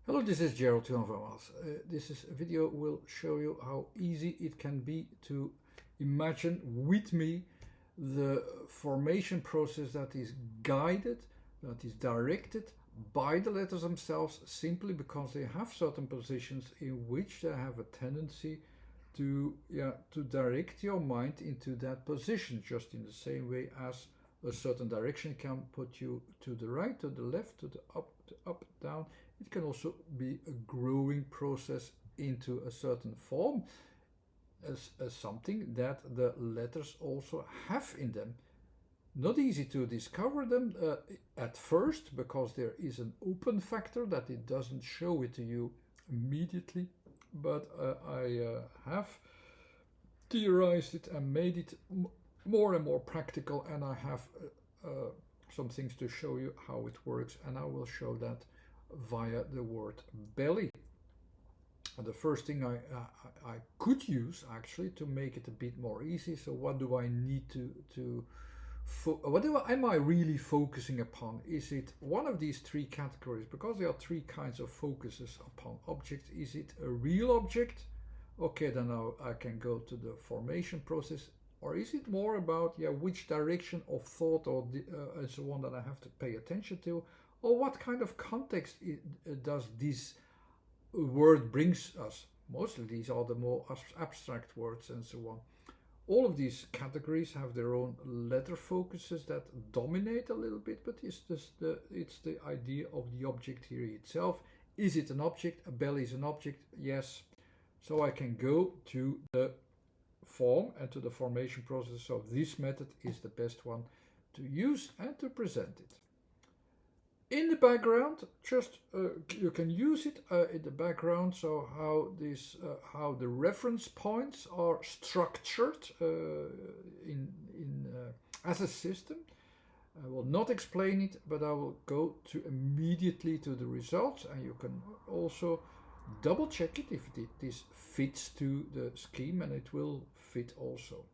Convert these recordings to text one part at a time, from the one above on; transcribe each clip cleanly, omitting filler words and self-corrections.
Hello, this is Gerald Van Waals. This video will show you how easy it can be to imagine with me the formation process that is guided, that is directed by the letters themselves, simply because they have certain positions in which they have a tendency to direct your mind into that position, just in the same way as a certain direction can put you to the right, to the left, to the up, down. It can also be a growing process into a certain form as something that the letters also have in them. Not easy to discover them at first, because there is an open factor that it doesn't show it to you immediately, but I have theorized it and made it more and more practical, and I have some things to show you how it works, and I will show that via the word belly. The first thing I could use actually to make it a bit more easy. So what do I need am I really focusing upon? Is it one of these three categories? Because there are three kinds of focuses upon objects. Is it a real object? Okay, then I can go to the formation process. Or is it more about which direction of thought or and so on that I have to pay attention to? Or what kind of context does this word brings us? Mostly these are the more abstract words and so on. All of these categories have their own letter focuses that dominate a little bit, but it's the idea of the object here itself. Is it an object? A belly is an object, yes. So I can go to the form and to the formation process. So this method is the best one to use and to present it. In the background, just you can use it in the background. So how the reference points are structured as a system. I will not explain it, but I will go immediately to the results, and you can also double check it if this fits to the scheme, and it will fit also.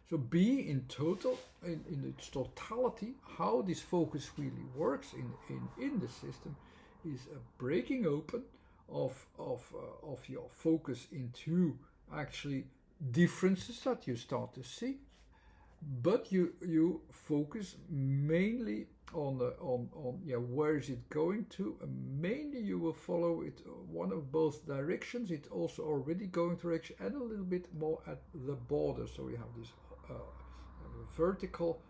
So B in total, in its totality, how this focus really works in the system is a breaking open of your focus into actually differences that you start to see, but you focus mainly on where is it going to. Mainly you will follow it one of both directions. It's also already going direction, and a little bit more at the border. So we have this vertical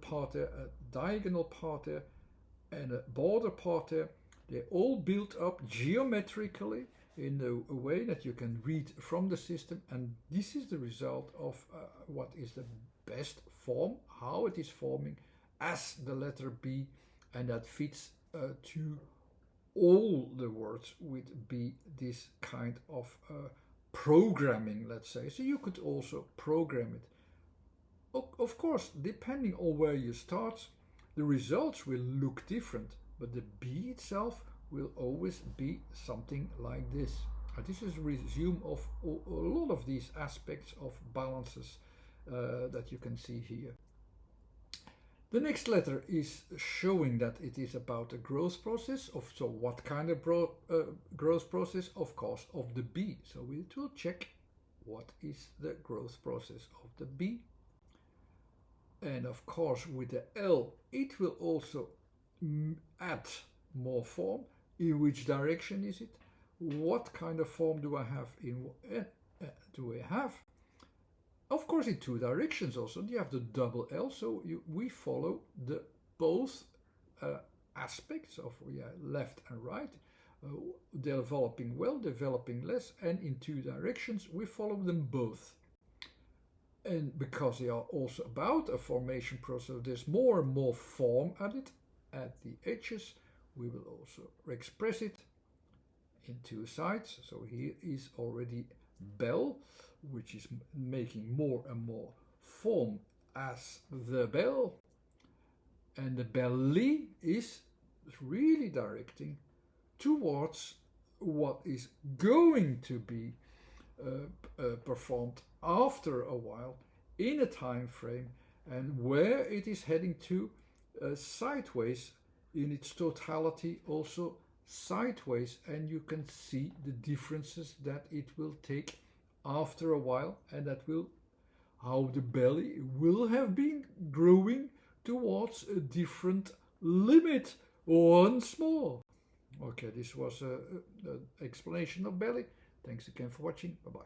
part there, a diagonal part there, and a border part there. They all built up geometrically in a way that you can read from the system, and this is the result of what is the best form, how it is forming as the letter B, and that fits to all the words with B, this kind of programming, let's say. So you could also program it. Of course, depending on where you start, the results will look different, but the B itself will always be something like this. And this is a resume of a lot of these aspects of balances that you can see here. The next letter is showing that it is about a growth process of, so what kind of growth process? Of course, of the B. So we will check what is the growth process of the B. And of course, with the L, it will also add more form. In which direction is it? What kind of form do I have do I have? Of course, in two directions also. You have the double L, so we follow the both aspects of left and right, developing well, developing less, and in two directions we follow them both. And because they are also about a formation process, there's more and more form added at the edges. We will also express it in two sides. So here is already bell, which is making more and more form as the bell. And the belly is really directing towards what is going to be performed after a while in a time frame, and where it is heading to sideways in its totality also sideways, and you can see the differences that it will take after a while, and that will how the belly will have been growing towards a different limit once more. Okay, this was an explanation of belly. Thanks again for watching. Bye bye.